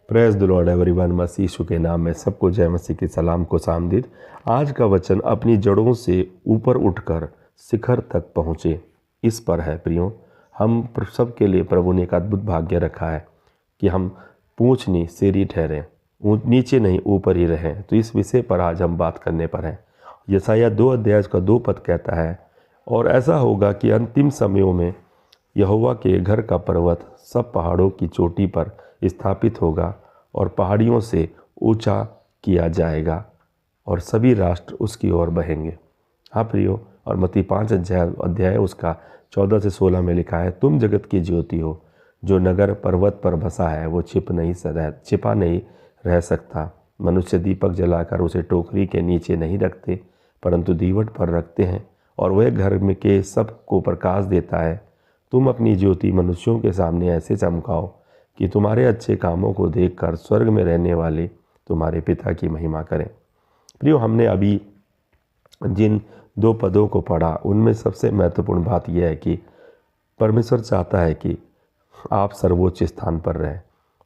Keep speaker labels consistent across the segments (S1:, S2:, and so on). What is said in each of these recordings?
S1: Praise the lord everyone. मसीह यीशु के नाम में सबको जय मसीह के सलाम को सामदीद। आज का वचन अपनी जड़ों से ऊपर उठकर शिखर तक पहुँचे, इस पर है प्रियो। हम सब के लिए प्रभु ने एक अद्भुत भाग्य रखा है कि हम पूँछ नहीं सिर ही ठहरें, नीचे नहीं ऊपर ही रहें। तो इस विषय पर आज हम बात करने पर हैं। यशायाह 2 अध्याय का 2 पद कहता है, और ऐसा होगा कि अंतिम समयों में यहोवा के घर का पर्वत सब पहाड़ों की चोटी पर स्थापित होगा और पहाड़ियों से ऊंचा किया जाएगा और सभी राष्ट्र उसकी ओर बहेंगे। हाँ प्रियो, और मत्ती 5 अध्याय उसका 14 से 16 में लिखा है, तुम जगत की ज्योति हो। जो नगर पर्वत पर बसा है वो छिपा नहीं रह सकता। मनुष्य दीपक जलाकर उसे टोकरी के नीचे नहीं रखते, परंतु दीवट पर रखते हैं, और वह घर में के सबको प्रकाश देता है। तुम अपनी ज्योति मनुष्यों के सामने ऐसे चमकाओ कि तुम्हारे अच्छे कामों को देखकर स्वर्ग में रहने वाले तुम्हारे पिता की महिमा करें। प्रियो, हमने अभी जिन 2 पदों को पढ़ा उनमें सबसे महत्वपूर्ण बात यह है कि परमेश्वर चाहता है कि आप सर्वोच्च स्थान पर रहें।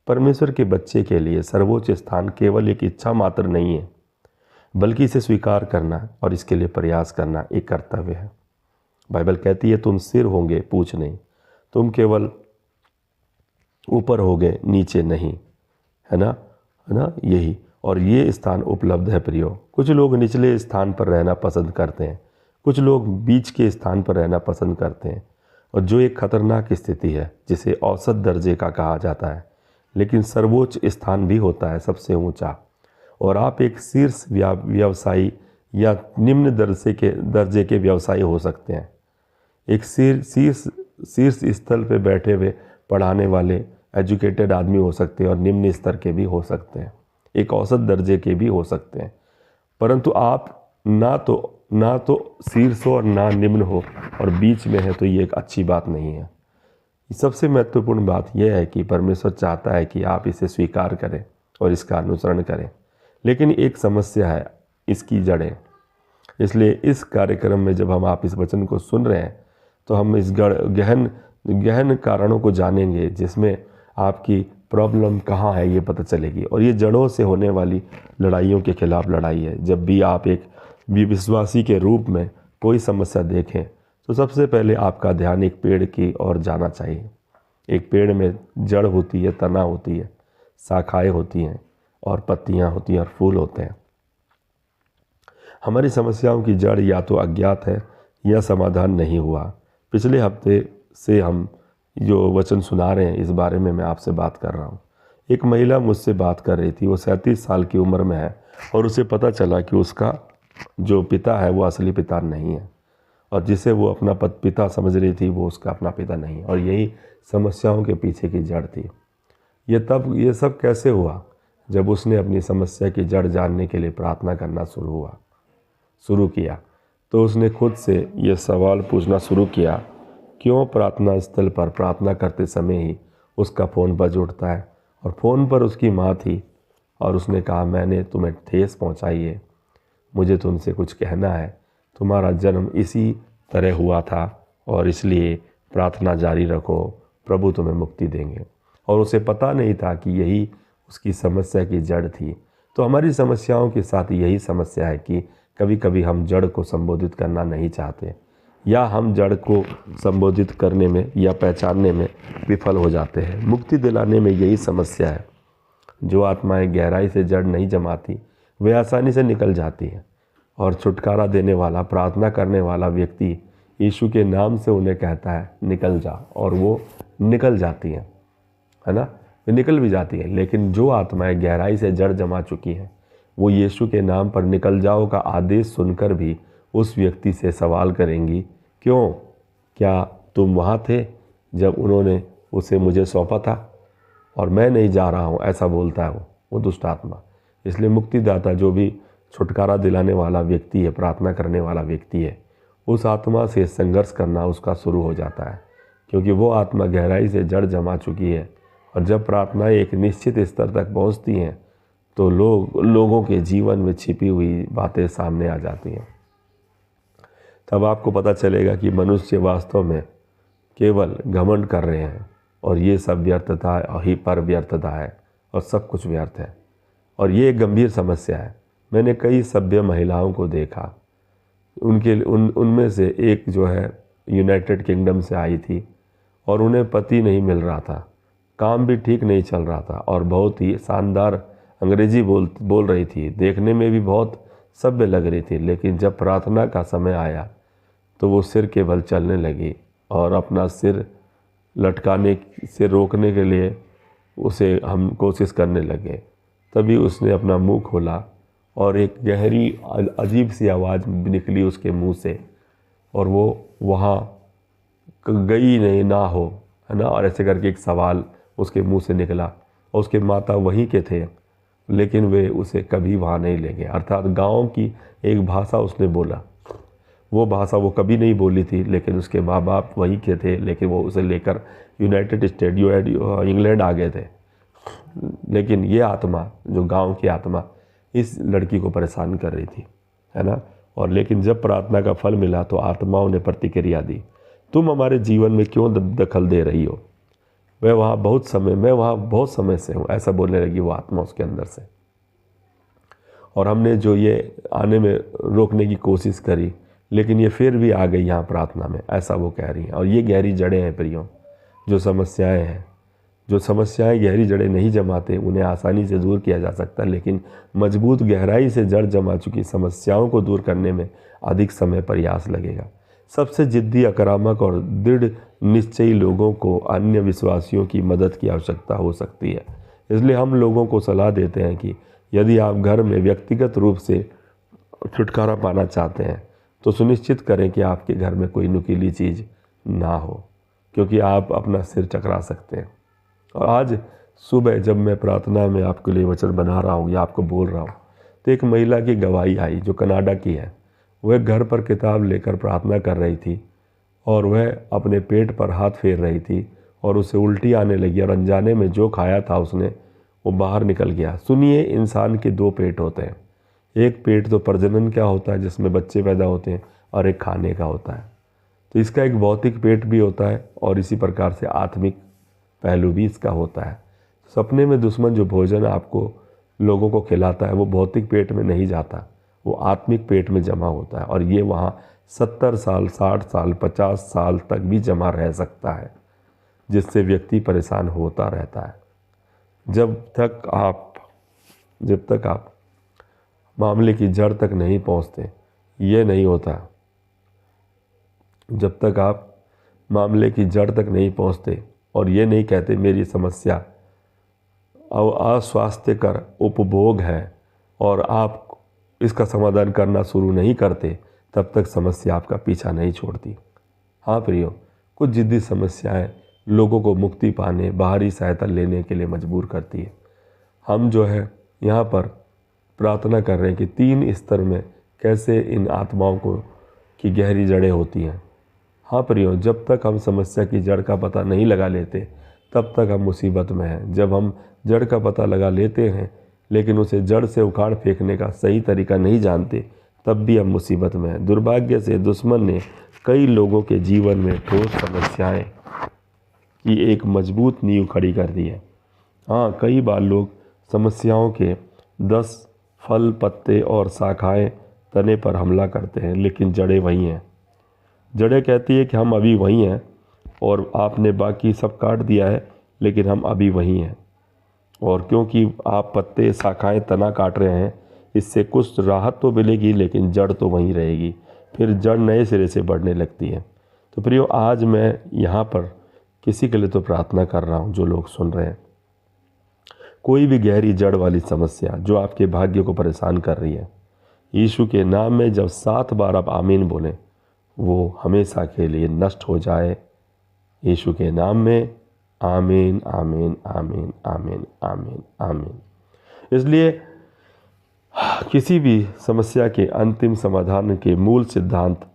S1: परमेश्वर के बच्चे के लिए सर्वोच्च स्थान केवल एक इच्छा मात्र नहीं है, बल्कि इसे स्वीकार करना और इसके लिए प्रयास करना एक कर्तव्य है। बाइबल कहती है, तुम सिर होंगे पूँछ नहीं, तुम केवल ऊपर होगे नीचे नहीं, है ना यही। और ये स्थान उपलब्ध है प्रियो। कुछ लोग निचले स्थान पर रहना पसंद करते हैं, कुछ लोग बीच के स्थान पर रहना पसंद करते हैं, और जो एक खतरनाक स्थिति है जिसे औसत दर्जे का कहा जाता है। लेकिन सर्वोच्च स्थान भी होता है सबसे ऊंचा, और आप एक शीर्ष व्यवसायी या निम्न दर्जे के व्यवसायी हो सकते हैं। एक शीर्ष स्थल पे बैठे हुए पढ़ाने वाले एजुकेटेड आदमी हो सकते हैं और निम्न स्तर के भी हो सकते हैं, एक औसत दर्जे के भी हो सकते हैं। परंतु आप ना तो शीर्ष हो और ना निम्न हो और बीच में है, तो ये एक अच्छी बात नहीं है। सबसे महत्वपूर्ण बात यह है कि परमेश्वर चाहता है कि आप इसे स्वीकार करें और इसका अनुसरण करें। लेकिन एक समस्या है, इसकी जड़ें। इसलिए इस कार्यक्रम में जब हम आप इस वचन को सुन रहे हैं तो हम इस गहन कारणों को जानेंगे, जिसमें आपकी प्रॉब्लम कहाँ है ये पता चलेगी। और ये जड़ों से होने वाली लड़ाइयों के खिलाफ लड़ाई है। जब भी आप एक विश्वासी के रूप में कोई समस्या देखें तो सबसे पहले आपका ध्यान एक पेड़ की ओर जाना चाहिए। एक पेड़ में जड़ होती है, तना होती है, शाखाएँ होती हैं और पत्तियाँ होती हैं और फूल होते हैं। हमारी समस्याओं की जड़ या तो अज्ञात है या समाधान नहीं हुआ। पिछले हफ्ते से हम जो वचन सुना रहे हैं इस बारे में मैं आपसे बात कर रहा हूँ। एक महिला मुझसे बात कर रही थी, वो 37 साल की उम्र में है और उसे पता चला कि उसका जो पिता है वो असली पिता नहीं है, और जिसे वो अपना पिता समझ रही थी वो उसका अपना पिता नहीं है। और यही समस्याओं के पीछे की जड़ थी। ये सब कैसे हुआ? जब उसने अपनी समस्या की जड़ जानने के लिए प्रार्थना करना शुरू किया, तो उसने खुद से ये सवाल पूछना शुरू किया, क्यों प्रार्थना स्थल पर प्रार्थना करते समय ही उसका फ़ोन बज उठता है? और फ़ोन पर उसकी माँ थी, और उसने कहा, मैंने तुम्हें ठेस पहुँचाई है, मुझे तुमसे कुछ कहना है। तुम्हारा जन्म इसी तरह हुआ था और इसलिए प्रार्थना जारी रखो, प्रभु तुम्हें मुक्ति देंगे। और उसे पता नहीं था कि यही उसकी समस्या की जड़ थी। तो हमारी समस्याओं के साथ यही समस्या है कि कभी कभी हम जड़ को संबोधित करना नहीं चाहते, या हम जड़ को संबोधित करने में या पहचानने में विफल हो जाते हैं। मुक्ति दिलाने में यही समस्या है। जो आत्माएं गहराई से जड़ नहीं जमाती वे आसानी से निकल जाती हैं, और छुटकारा देने वाला, प्रार्थना करने वाला व्यक्ति यीशु के नाम से उन्हें कहता है, निकल जा, और वो निकल जाती हैं, है ना, वे निकल भी जाती हैं। लेकिन जो आत्माएं गहराई से जड़ जमा चुकी हैं, वो यीशु के नाम पर निकल जाओ का आदेश सुनकर भी उस व्यक्ति से सवाल करेंगी, क्यों, क्या तुम वहाँ थे जब उन्होंने उसे मुझे सौंपा था? और मैं नहीं जा रहा हूँ, ऐसा बोलता है वो दुष्ट आत्मा। इसलिए मुक्तिदाता, जो भी छुटकारा दिलाने वाला व्यक्ति है, प्रार्थना करने वाला व्यक्ति है, उस आत्मा से संघर्ष करना उसका शुरू हो जाता है, क्योंकि वो आत्मा गहराई से जड़ जमा चुकी है। और जब प्रार्थनाएं एक निश्चित स्तर तक पहुँचती हैं तो लोगों के जीवन में छिपी हुई बातें सामने आ जाती हैं। तब आपको पता चलेगा कि मनुष्य वास्तव में केवल घमंड कर रहे हैं, और ये सब व्यर्थता ही पर व्यर्थता है, और सब कुछ व्यर्थ है। और ये एक गंभीर समस्या है। मैंने कई सभ्य महिलाओं को देखा, उनमें से एक जो है यूनाइटेड किंगडम से आई थी और उन्हें पति नहीं मिल रहा था, काम भी ठीक नहीं चल रहा था और बहुत ही शानदार अंग्रेजी बोल रही थी, देखने में भी बहुत सभ्य लग रही थी। लेकिन जब प्रार्थना का समय आया तो वो सिर के बल चलने लगी और अपना सिर लटकाने से रोकने के लिए उसे हम कोशिश करने लगे। तभी उसने अपना मुंह खोला और एक गहरी अजीब सी आवाज़ निकली उसके मुंह से, और वो वहाँ गई नहीं ना हो, है ना, और ऐसे करके एक सवाल उसके मुंह से निकला। और उसके माता वहीं के थे, लेकिन वे उसे कभी वहाँ नहीं ले गए। अर्थात गाँव की एक भाषा उसने बोला, वो भाषा वो कभी नहीं बोली थी, लेकिन उसके माँ बाप वहीं के थे, लेकिन वो उसे लेकर यूनाइटेड स्टेट इंग्लैंड आ गए थे। लेकिन ये आत्मा, जो गांव की आत्मा, इस लड़की को परेशान कर रही थी, है ना। और लेकिन जब प्रार्थना का फल मिला तो आत्माओं ने प्रतिक्रिया दी, तुम हमारे जीवन में क्यों दखल दे रही हो, मैं वहाँ बहुत समय से हूँ, ऐसा बोलने लगी वो आत्मा उसके अंदर से। और हमने जो ये आने में रोकने की कोशिश करी, लेकिन ये फिर भी आ गई यहाँ प्रार्थना में, ऐसा वो कह रही हैं। और ये गहरी जड़ें हैं प्रियों, जो समस्याएं गहरी जड़ें नहीं जमाते उन्हें आसानी से दूर किया जा सकता है, लेकिन मजबूत गहराई से जड़ जमा चुकी समस्याओं को दूर करने में अधिक समय प्रयास लगेगा। सबसे जिद्दी, आक्रामक और दृढ़ निश्चयी लोगों को अन्य विश्वासियों की मदद की आवश्यकता हो सकती है। इसलिए हम लोगों को सलाह देते हैं कि यदि आप घर में व्यक्तिगत रूप से छुटकारा पाना चाहते हैं तो सुनिश्चित करें कि आपके घर में कोई नुकीली चीज़ ना हो, क्योंकि आप अपना सिर चकरा सकते हैं। और आज सुबह जब मैं प्रार्थना में आपके लिए वचन बना रहा हूँ या आपको बोल रहा हूँ, तो एक महिला की गवाही आई जो कनाडा की है। वह घर पर किताब लेकर प्रार्थना कर रही थी और वह अपने पेट पर हाथ फेर रही थी और उसे उल्टी आने लगी और अनजाने में जो खाया था उसने वो बाहर निकल गया। सुनिए, इंसान के दो पेट होते हैं। एक पेट तो प्रजनन का होता है जिसमें बच्चे पैदा होते हैं, और एक खाने का होता है। तो इसका एक भौतिक पेट भी होता है और इसी प्रकार से आत्मिक पहलू भी इसका होता है। सपने में दुश्मन जो भोजन आपको लोगों को खिलाता है वो भौतिक पेट में नहीं जाता, वो आत्मिक पेट में जमा होता है, और ये वहाँ 70 साल, 60 साल, 50 साल तक भी जमा रह सकता है, जिससे व्यक्ति परेशान होता रहता है। जब तक आप मामले की जड़ तक नहीं पहुँचते, ये नहीं होता। जब तक आप मामले की जड़ तक नहीं पहुँचते और ये नहीं कहते मेरी समस्या अस्वास्थ्यकर उपभोग है, और आप इसका समाधान करना शुरू नहीं करते, तब तक समस्या आपका पीछा नहीं छोड़ती। हाँ प्रियो, कुछ जिद्दी समस्याएं लोगों को मुक्ति पाने, बाहरी सहायता लेने के लिए मजबूर करती है। हम जो है यहाँ पर प्रार्थना कर रहे हैं कि 3 स्तर में कैसे इन आत्माओं की गहरी जड़ें होती हैं। हाँ प्रियो, जब तक हम समस्या की जड़ का पता नहीं लगा लेते तब तक हम मुसीबत में हैं। जब हम जड़ का पता लगा लेते हैं लेकिन उसे जड़ से उखाड़ फेंकने का सही तरीका नहीं जानते, तब भी हम मुसीबत में हैं। दुर्भाग्य से दुश्मन ने कई लोगों के जीवन में ठोस समस्याएं की एक मजबूत नींव खड़ी कर दी है। हाँ, कई बार लोग समस्याओं के 10 फल, पत्ते और शाखाएं तने पर हमला करते हैं, लेकिन जड़ें वही हैं। जड़ें कहती है कि हम अभी वही हैं और आपने बाकी सब काट दिया है, लेकिन हम अभी वही हैं। और क्योंकि आप पत्ते, शाखाएं, तना काट रहे हैं, इससे कुछ राहत तो मिलेगी, लेकिन जड़ तो वहीं रहेगी। फिर जड़ नए सिरे से बढ़ने लगती है। तो प्रियो, आज मैं यहाँ पर किसी के लिए तो प्रार्थना कर रहा हूँ, जो लोग सुन रहे हैं, कोई भी गहरी जड़ वाली समस्या जो आपके भाग्य को परेशान कर रही है, यीशु के नाम में जब 7 बार आप आमीन बोलें, वो हमेशा के लिए नष्ट हो जाए। यीशु के नाम में आमीन, आमीन, आमीन, आमीन, आमीन, आमीन। इसलिए किसी भी समस्या के अंतिम समाधान के मूल सिद्धांत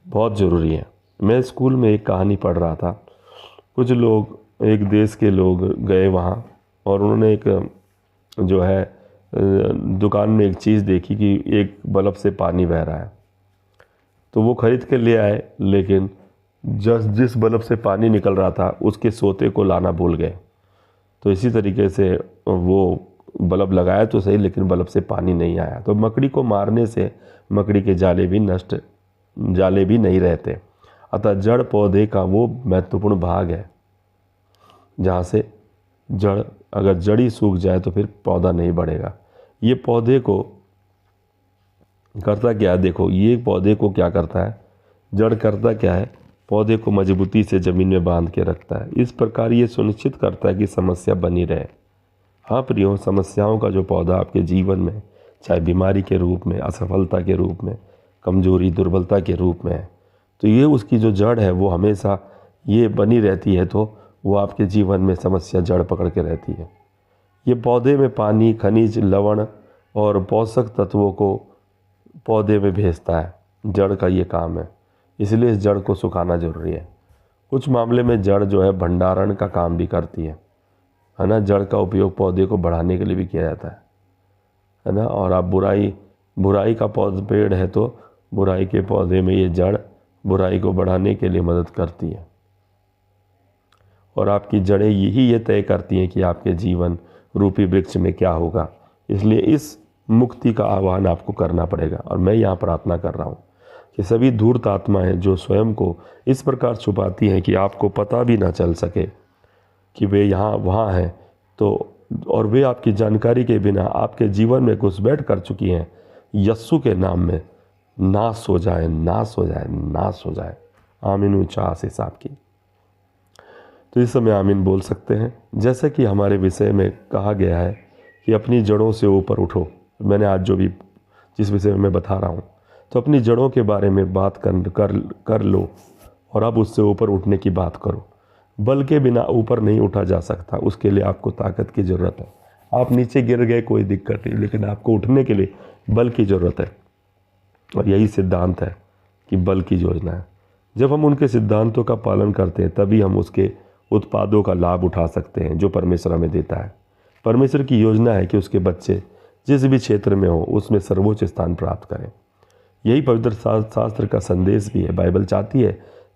S1: बहुत ज़रूरी है। मैं स्कूल में एक कहानी पढ़ रहा था। कुछ लोग, एक देश के लोग गए वहाँ और उन्होंने एक जो है दुकान में एक चीज़ देखी कि एक बल्ब से पानी बह रहा है। तो वो ख़रीद के ले आए, लेकिन जिस बल्ब से पानी निकल रहा था उसके सोते को लाना भूल गए। तो इसी तरीके से वो बल्ब लगाया तो सही, लेकिन बल्ब से पानी नहीं आया। तो मकड़ी को मारने से मकड़ी के जाले भी नहीं रहते। अतः जड़ पौधे का वो महत्वपूर्ण भाग है जहाँ से अगर जड़ी सूख जाए तो फिर पौधा नहीं बढ़ेगा। ये पौधे को करता क्या है, देखो ये पौधे को क्या करता है, जड़ करता क्या है, पौधे को मजबूती से ज़मीन में बांध के रखता है। इस प्रकार ये सुनिश्चित करता है कि समस्या बनी रहे। हाँ प्रियो, समस्याओं का जो पौधा आपके जीवन में, चाहे बीमारी के रूप में, असफलता के रूप में, कमजोरी दुर्बलता के रूप में है, तो ये उसकी जो जड़ है वो हमेशा ये बनी रहती है, तो वो आपके जीवन में समस्या जड़ पकड़ के रहती है। ये पौधे में पानी, खनिज, लवण और पोषक तत्वों को पौधे में भेजता है। जड़ का ये काम है, इसलिए इस जड़ को सुखाना जरूरी है। कुछ मामले में जड़ जो है भंडारण का काम भी करती है ना। जड़ का उपयोग पौधे को बढ़ाने के लिए भी किया जाता है ना। और आप बुराई का पेड़ है तो बुराई के पौधे में ये जड़ बुराई को बढ़ाने के लिए मदद करती है। और आपकी जड़ें ये तय करती हैं कि आपके जीवन रूपी वृक्ष में क्या होगा। इसलिए इस मुक्ति का आह्वान आपको करना पड़ेगा। और मैं यहाँ प्रार्थना कर रहा हूँ कि सभी धूर्त आत्माएं जो स्वयं को इस प्रकार छुपाती हैं कि आपको पता भी ना चल सके कि वे यहाँ वहाँ हैं, तो और वे आपकी जानकारी के बिना आपके जीवन में घुसपैठ कर चुकी हैं, यस्सु के नाम में नाश हो जाए, नाश हो जाए, नाश हो जाए। आमीन। ऊंचा आशीष आपकी। तो इस समय आमीन बोल सकते हैं। जैसे कि हमारे विषय में कहा गया है कि अपनी जड़ों से ऊपर उठो। मैंने आज जिस विषय में मैं बता रहा हूँ, तो अपनी जड़ों के बारे में बात कर लो और अब उससे ऊपर उठने की बात करो। बल के बिना ऊपर नहीं उठा जा सकता, उसके लिए आपको ताकत की ज़रूरत है। आप नीचे गिर गए कोई दिक्कत नहीं, लेकिन आपको उठने के लिए बल की ज़रूरत है। और यही सिद्धांत है कि बल की योजना है। जब हम उनके सिद्धांतों का पालन करते हैं तभी हम उसके उत्पादों का लाभ उठा सकते हैं जो परमेश्वर हमें देता है। परमेश्वर की योजना है कि उसके बच्चे जिस भी क्षेत्र में हो उसमें सर्वोच्च स्थान प्राप्त करें। यही पवित्र शास्त्र का संदेश भी है। बाइबल चाहती है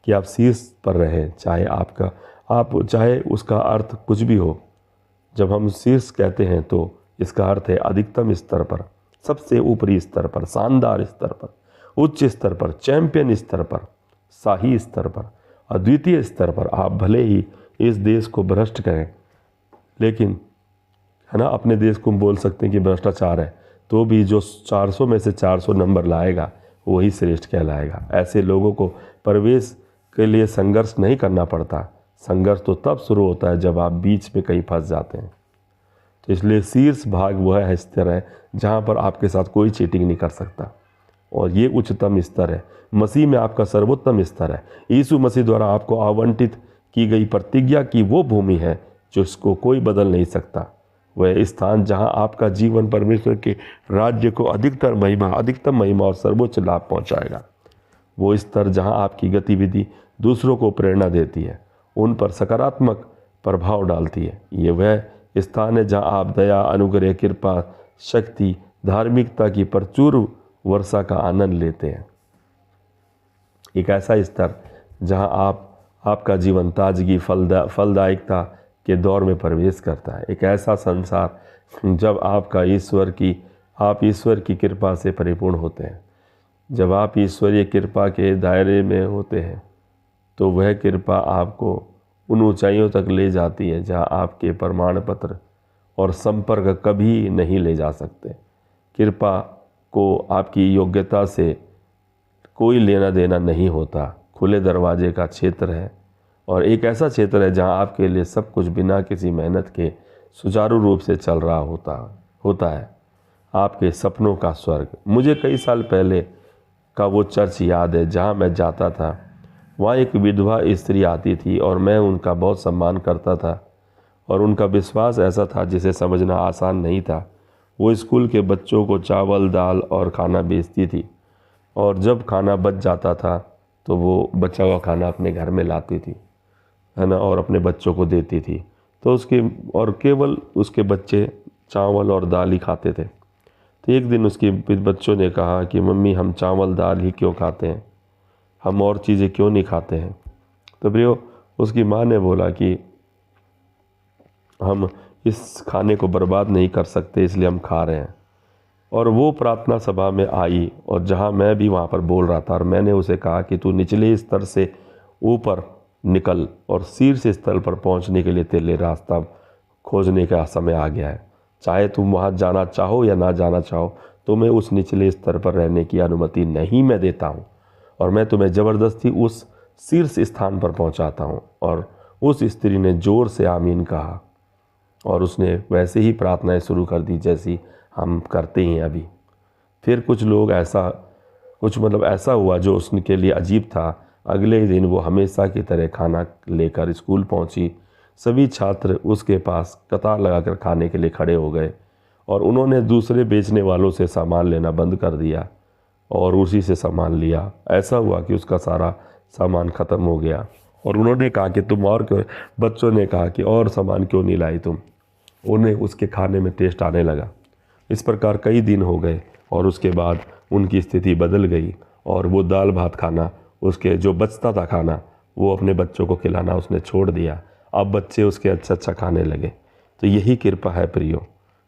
S1: कि आप शीर्ष पर रहें, चाहे उसका अर्थ कुछ भी हो। जब हम शीर्ष कहते हैं तो इसका अर्थ है अधिकतम स्तर पर, सबसे ऊपरी स्तर पर, शानदार स्तर पर, उच्च स्तर पर, चैंपियन स्तर पर, शाही स्तर पर, अद्वितीय स्तर पर। आप भले ही इस देश को भ्रष्ट करें, लेकिन है ना, अपने देश को बोल सकते हैं कि भ्रष्टाचार है, तो भी जो 400 में से 400 नंबर लाएगा वही श्रेष्ठ कहलाएगा। ऐसे लोगों को प्रवेश के लिए संघर्ष नहीं करना पड़ता। संघर्ष तो तब शुरू होता है जब आप बीच में कहीं फंस जाते हैं। तो इसलिए शीर्ष भाग वह है स्तर है जहाँ पर आपके साथ कोई चीटिंग नहीं कर सकता, और ये उच्चतम स्तर है। मसीह में आपका सर्वोत्तम स्तर है। यीशु मसीह द्वारा आपको आवंटित की गई प्रतिज्ञा की वो भूमि है जिसको कोई बदल नहीं सकता। वह स्थान जहाँ आपका जीवन परमेश्वर के राज्य को अधिकतम महिमा और सर्वोच्च लाभ पहुँचाएगा। वो स्तर जहाँ आपकी गतिविधि दूसरों को प्रेरणा देती है, उन पर सकारात्मक प्रभाव डालती है। ये वह स्थान है जहाँ आप दया, अनुग्रह, कृपा, शक्ति, धार्मिकता की प्रचुर वर्षा का आनंद लेते हैं। एक ऐसा स्तर जहाँ आपका जीवन ताजगी, फलदायकता के दौर में प्रवेश करता है। एक ऐसा संसार जब आप ईश्वर की कृपा से परिपूर्ण होते हैं। जब आप ईश्वरीय कृपा के दायरे में होते हैं तो वह कृपा आपको उन ऊंचाइयों तक ले जाती है जहाँ आपके प्रमाण पत्र और संपर्क कभी नहीं ले जा सकते। कृपा को आपकी योग्यता से कोई लेना देना नहीं होता। खुले दरवाजे का क्षेत्र है, और एक ऐसा क्षेत्र है जहाँ आपके लिए सब कुछ बिना किसी मेहनत के सुचारू रूप से चल रहा होता है। आपके सपनों का स्वर्ग। मुझे कई साल पहले का वो चर्च याद है जहाँ मैं जाता था। वहाँ एक विधवा स्त्री आती थी और मैं उनका बहुत सम्मान करता था, और उनका विश्वास ऐसा था जिसे समझना आसान नहीं था। वो स्कूल के बच्चों को चावल, दाल और खाना बेचती थी, और जब खाना बच जाता था तो वो बचा हुआ खाना अपने घर में लाती थी, है ना, और अपने बच्चों को देती थी। तो केवल उसके बच्चे चावल और दाल ही खाते थे। तो एक दिन उसके बच्चों ने कहा कि मम्मी, हम चावल दाल ही क्यों खाते हैं, हम और चीज़ें क्यों नहीं खाते हैं। तो प्रियो, उसकी माँ ने बोला कि हम इस खाने को बर्बाद नहीं कर सकते, इसलिए हम खा रहे हैं। और वो प्रार्थना सभा में आई और जहाँ मैं भी वहाँ पर बोल रहा था, और मैंने उसे कहा कि तू निचले स्तर से ऊपर निकल और शीर्ष स्तर पर पहुँचने के लिए तेरे लिए रास्ता खोजने का समय आ गया है। चाहे तुम वहाँ जाना चाहो या ना जाना चाहो, तुम्हें उस निचले स्तर पर रहने की अनुमति नहीं मैं देता हूँ, और मैं तुम्हें ज़बरदस्ती उस शीर्ष स्थान पर पहुँचाता हूँ। और उस स्त्री ने ज़ोर से आमीन कहा और उसने वैसे ही प्रार्थनाएं शुरू कर दी जैसी हम करते हैं अभी। फिर कुछ ऐसा हुआ जो उसके लिए अजीब था। अगले दिन वो हमेशा की तरह खाना लेकर स्कूल पहुंची। सभी छात्र उसके पास कतार लगाकर खाने के लिए खड़े हो गए और उन्होंने दूसरे बेचने वालों से सामान लेना बंद कर दिया और उसी से सामान लिया। ऐसा हुआ कि उसका सारा सामान ख़त्म हो गया और उन्होंने कहा कि तुम और क्यों, बच्चों ने कहा कि और सामान क्यों नहीं लाई तुम। उन्हें उसके खाने में टेस्ट आने लगा। इस प्रकार कई दिन हो गए और उसके बाद उनकी स्थिति बदल गई और वो दाल भात खाना, उसके जो बचता था खाना, वो अपने बच्चों को खिलाना उसने छोड़ दिया। अब बच्चे उसके अच्छा खाने लगे। तो यही कृपा है प्रियो,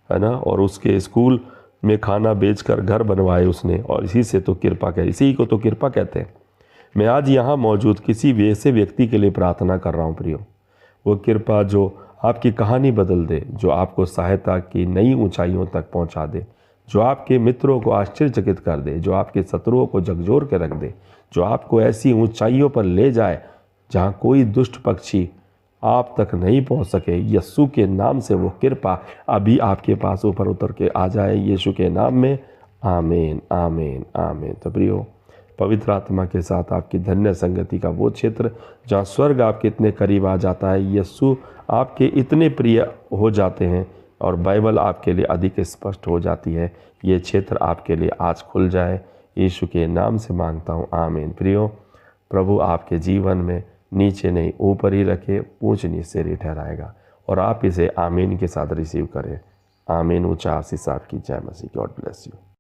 S1: है ना। और उसके स्कूल में खाना बेचकर घर बनवाए उसने, और इसी को तो कृपा कहते हैं। मैं आज यहाँ मौजूद किसी ऐसे व्यक्ति के लिए प्रार्थना कर रहा हूँ प्रियो। वो कृपा जो आपकी कहानी बदल दे, जो आपको सहायता की नई ऊंचाइयों तक पहुंचा दे, जो आपके मित्रों को आश्चर्यचकित कर दे, जो आपके शत्रुओं को झकझोर के रख दे, जो आपको ऐसी ऊंचाइयों पर ले जाए जहां कोई दुष्ट पक्षी आप तक नहीं पहुंच सके। यीशु के नाम से वो कृपा अभी आपके पास ऊपर उतर के आ जाए, यीशु के नाम में। आमीन, आमीन, आमीन। तो प्रियो, पवित्र आत्मा के साथ आपकी धन्य संगति का वो क्षेत्र जहाँ स्वर्ग आपके इतने करीब आ जाता है, यीशु आपके इतने प्रिय हो जाते हैं और बाइबल आपके लिए अधिक स्पष्ट हो जाती है, ये क्षेत्र आपके लिए आज खुल जाए। यीशु के नाम से मांगता हूँ, आमीन। प्रियो, प्रभु आपके जीवन में नीचे नहीं ऊपर ही रखे, ऊंच नीचे ही ठहराएगा, और आप इसे आमीन के साथ रिसीव करें। आमीन। ऊंचा आशीष आपकी। जय मसीह। God bless you.